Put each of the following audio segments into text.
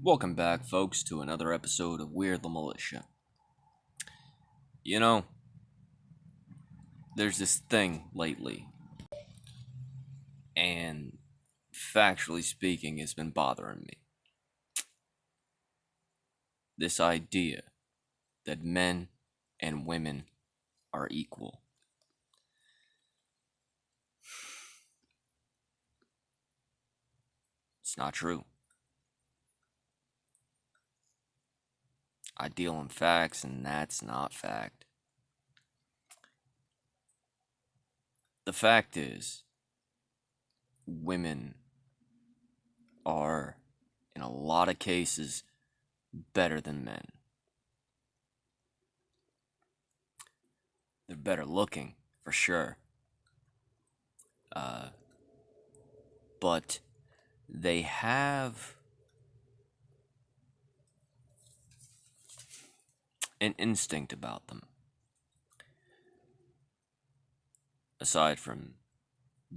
Welcome back, folks, to another episode of Weird the Militia. You know, there's this thing lately, and factually speaking, it's been bothering me. This idea that men and women are equal. It's not true. I deal in facts, and that's not fact. The fact is, women are, in a lot of cases, better than men. They're better looking, for sure. But they have an instinct about them. Aside from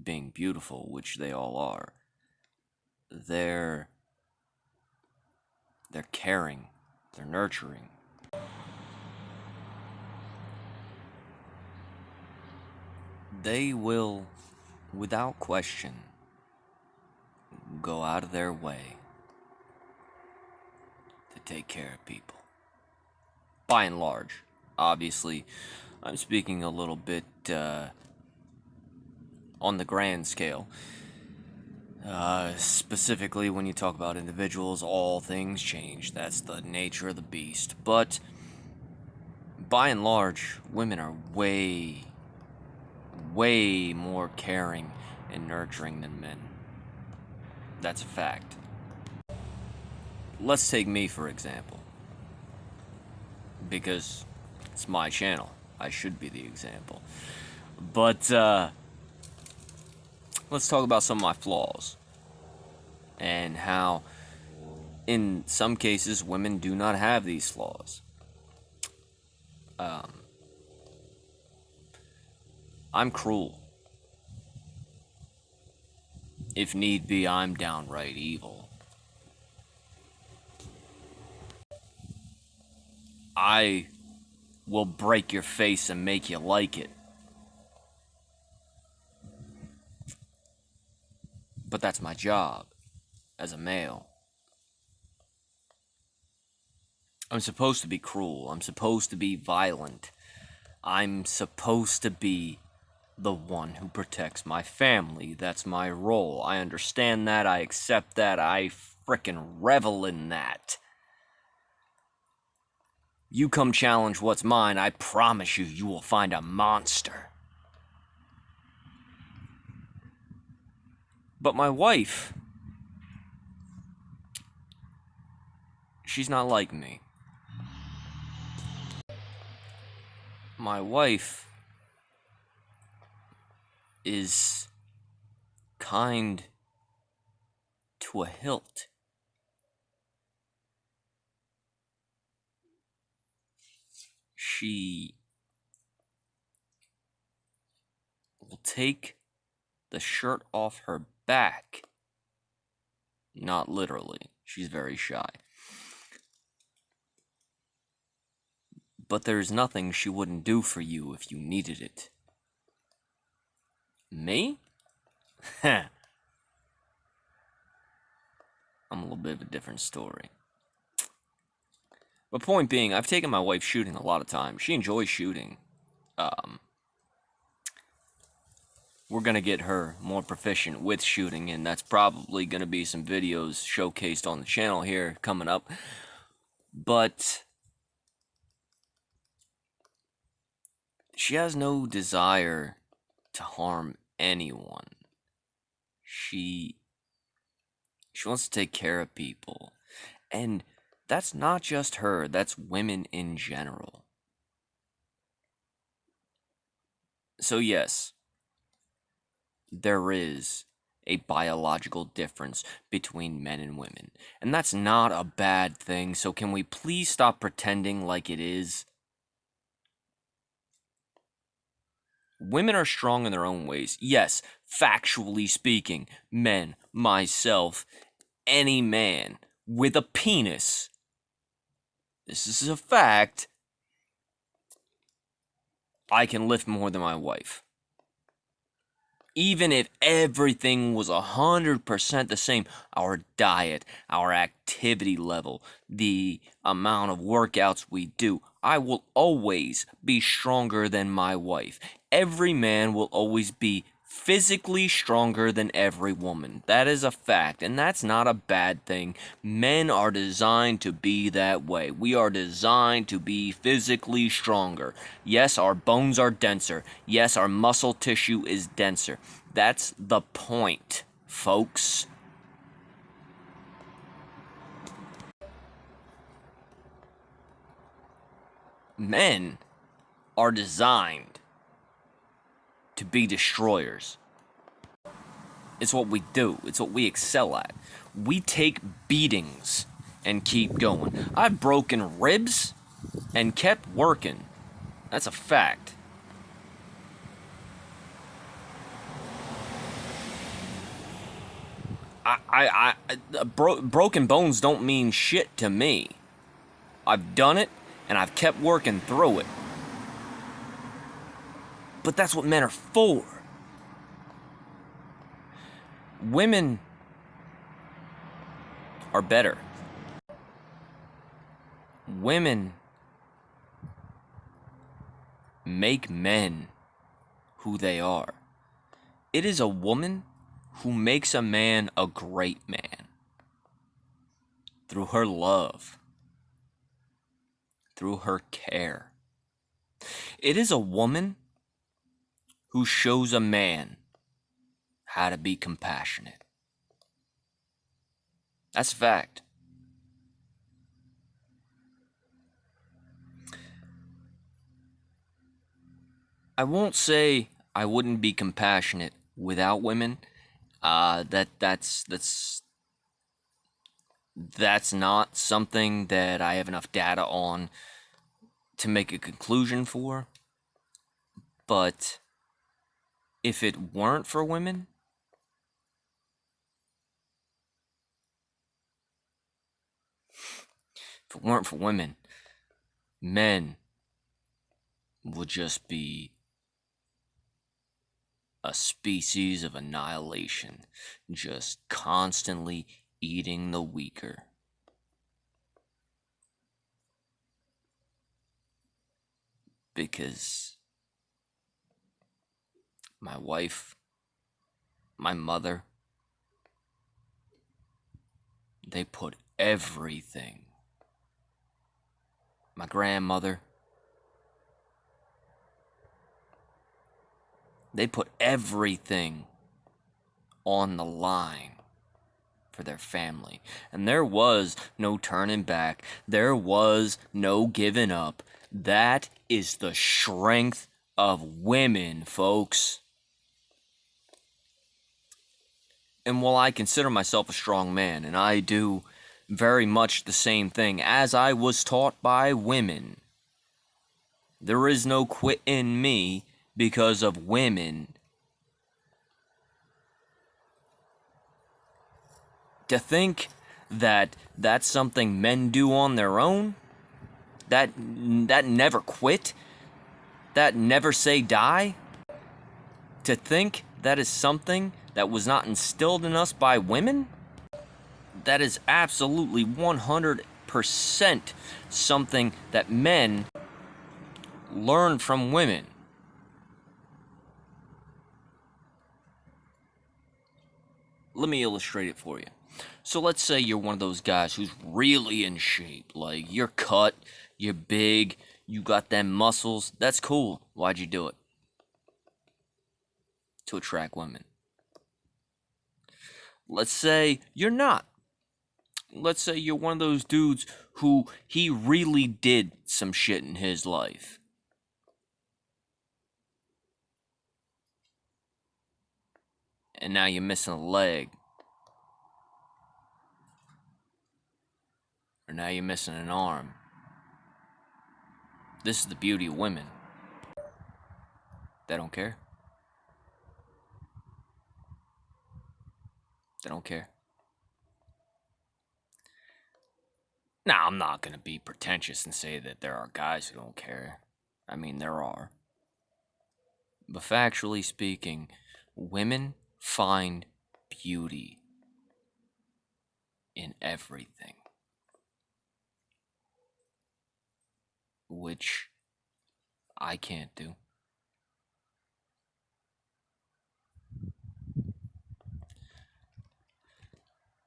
being beautiful, which they all are, they're caring, they're nurturing. They will, without question, go out of their way to take care of people. By and large. Obviously, I'm speaking a little bit on the grand scale. Specifically, when you talk about individuals, all things change. That's the nature of the beast. But by and large, women are way more caring and nurturing than men. That's a fact. Let's take me, for example. Because it's my channel. I should be the example. But, let's talk about some of my flaws. And how, in some cases, women do not have these flaws. I'm cruel. If need be, I'm downright evil. I will break your face and make you like it. But that's my job as a male. I'm supposed to be cruel. I'm supposed to be violent. I'm supposed to be the one who protects my family. That's my role. I understand that. I accept that. I frickin' revel in that. You come challenge what's mine, I promise you will find a monster. But my wife, she's not like me. My wife is kind to a hilt. She will take the shirt off her back. Not literally. She's very shy. But there's nothing she wouldn't do for you if you needed it. Me? I'm a little bit of a different story. But point being, I've taken my wife shooting a lot of times. She enjoys shooting. We're gonna get her more proficient with shooting, and that's probably gonna be some videos showcased on the channel here coming up. But she has no desire to harm anyone. She wants to take care of people. And that's not just her, that's women in general. So yes, there is a biological difference between men and women. And that's not a bad thing, so can we please stop pretending like it is? Women are strong in their own ways. Yes, factually speaking, men, myself, any man with a penis, this is a fact, I can lift more than my wife. Even if everything was 100% the same, our diet, our activity level, the amount of workouts we do, I will always be stronger than my wife. Every man will always be physically stronger than every woman. That is a fact, and that's not a bad thing. Men are designed to be that way. We are designed to be physically stronger. Yes, our bones are denser. Yes, our muscle tissue is denser. That's the point, folks. Men are designed to be destroyers. It's what we do. It's what we excel at. We take beatings and keep going. I've broken ribs and kept working. That's a fact. Broken bones don't mean shit to me. I've done it and I've kept working through it. But that's what men are for. Women are better. Women make men who they are. It is a woman who makes a man a great man. Through her love. Through her care. It is a woman who shows a man how to be compassionate. That's a fact. I won't say I wouldn't be compassionate without women. That's not something that I have enough data on to make a conclusion for. But if it weren't for women, men would just be a species of annihilation, just constantly eating the weaker. Because my wife, my mother, they put everything. My grandmother, they put everything on the line for their family. And there was no turning back. There was no giving up. That is the strength of women, folks. And while I consider myself a strong man, and I do very much the same thing as I was taught by women, there is no quit in me because of women. To think that that's something men do on their own, that never quit, that never say die, to think that is something that was not instilled in us by women, that is absolutely 100% something that men learn from women. Let me illustrate it for you. So let's say you're one of those guys who's really in shape. Like, you're cut, you're big, you got them muscles. That's cool. Why'd you do it? To attract women. Let's say you're not. Let's say you're one of those dudes who he really did some shit in his life. And now you're missing a leg. Or now you're missing an arm. This is the beauty of women. They don't care. They don't care. Now, I'm not going to be pretentious and say that there are guys who don't care. I mean, there are. But factually speaking, women find beauty in everything, which I can't do.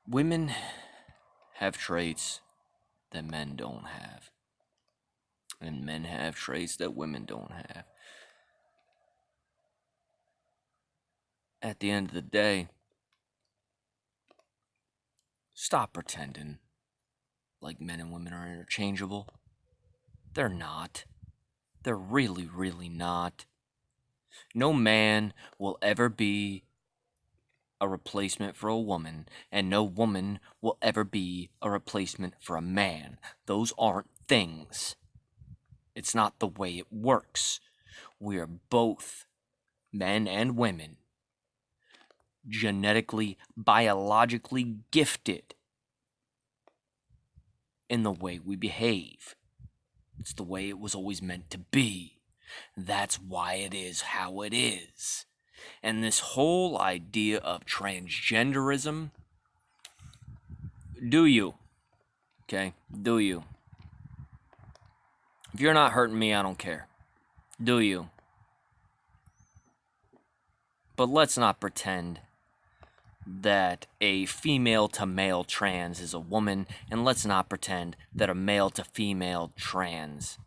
Women have traits that men don't have, and men have traits that women don't have. At the end of the day, stop pretending like men and women are interchangeable. They're not. They're really, really not. No man will ever be a replacement for a woman, and no woman will ever be a replacement for a man. Those aren't things. It's not the way it works. We are both, men and women, genetically, biologically gifted in the way we behave. It's the way it was always meant to be. That's why it is how it is. And this whole idea of transgenderism, do you? Okay? Do you? If you're not hurting me, I don't care. Do you? But let's not pretend that a female to male trans is a woman, and let's not pretend that a male to female trans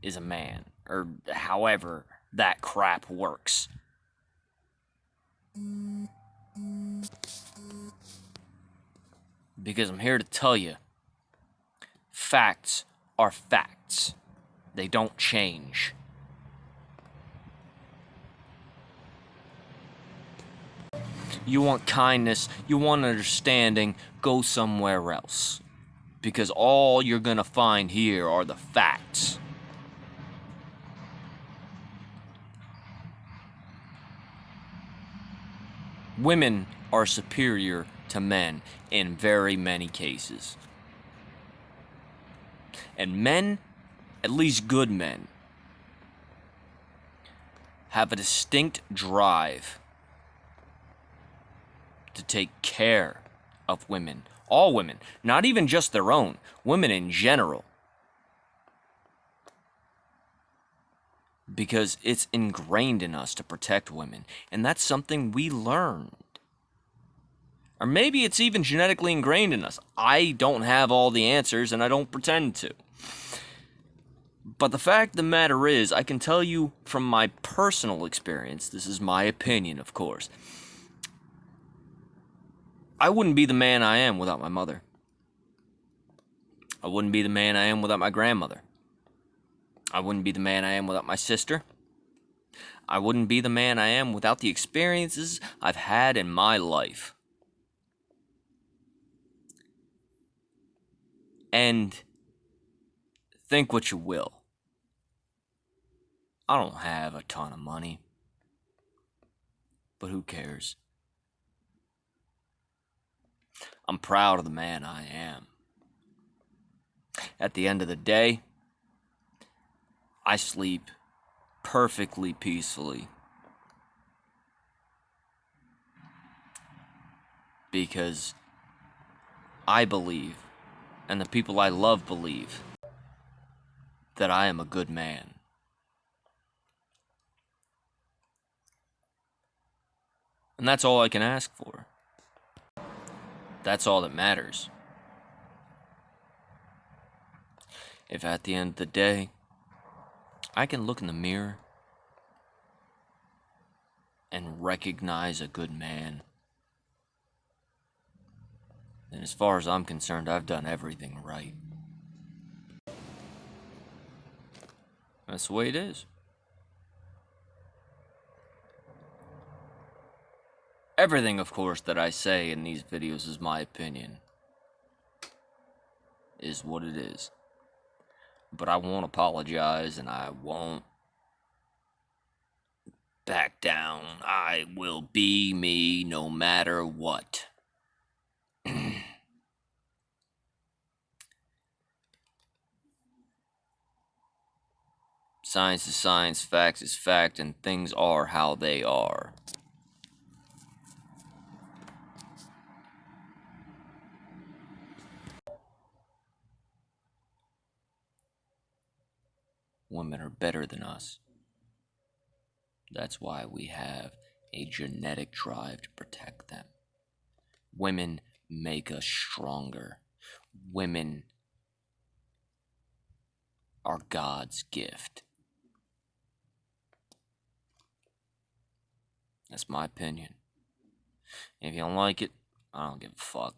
is a man, or however that crap works. Because I'm here to tell you, facts are facts. They don't change. You want kindness, you want understanding, go somewhere else. Because all you're gonna find here are the facts. Women are superior to men in very many cases. And men, at least good men, have a distinct drive to take care of women. All women, not even just their own, women in general. Because it's ingrained in us to protect women, and that's something we learned. Or maybe it's even genetically ingrained in us. I don't have all the answers, and I don't pretend to. But the fact of the matter is, I can tell you from my personal experience, this is my opinion, of course, I wouldn't be the man I am without my mother. I wouldn't be the man I am without my grandmother. I wouldn't be the man I am without my sister. I wouldn't be the man I am without the experiences I've had in my life. And think what you will. I don't have a ton of money. But who cares? I'm proud of the man I am. At the end of the day, I sleep perfectly peacefully. Because I believe, and the people I love believe, that I am a good man. And that's all I can ask for. That's all that matters. If at the end of the day, I can look in the mirror and recognize a good man, then as far as I'm concerned, I've done everything right. That's the way it is. Everything, of course, that I say in these videos is my opinion. Is what it is. But I won't apologize, and I won't back down. I will be me no matter what. Science is science, facts is fact, and things are how they are. Women are better than us. That's why we have a genetic drive to protect them. Women make us stronger. Women are God's gift. That's my opinion. If you don't like it, I don't give a fuck.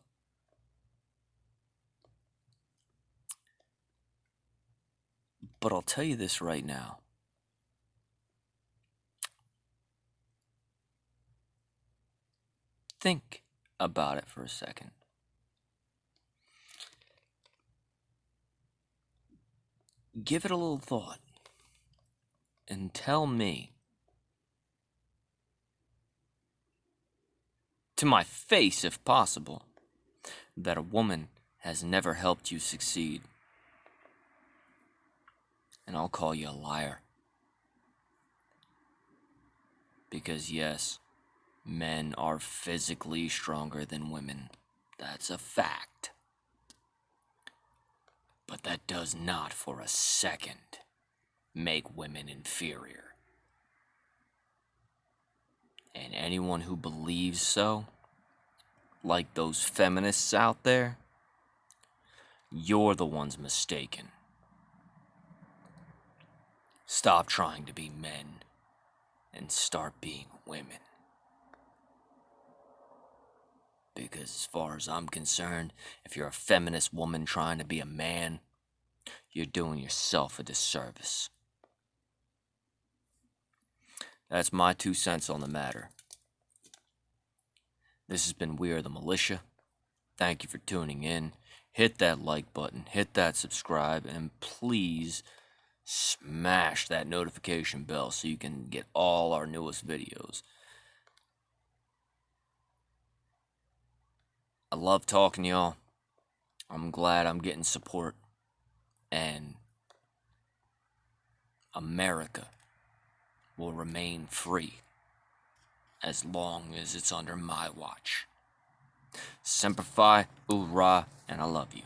But I'll tell you this right now. Think about it for a second. Give it a little thought. And tell me, to my face if possible, that a woman has never helped you succeed. And I'll call you a liar. Because yes, men are physically stronger than women. That's a fact. But that does not for a second make women inferior. And anyone who believes so, like those feminists out there, you're the ones mistaken. Stop trying to be men and start being women. Because as far as I'm concerned, if you're a feminist woman trying to be a man, you're doing yourself a disservice. That's my 2 cents on the matter. This has been We Are the Militia. Thank you for tuning in. Hit that like button, hit that subscribe, and please smash that notification bell so you can get all our newest videos. I love talking to y'all. I'm glad I'm getting support. And America will remain free as long as it's under my watch. Semper Fi, hoorah, and I love you.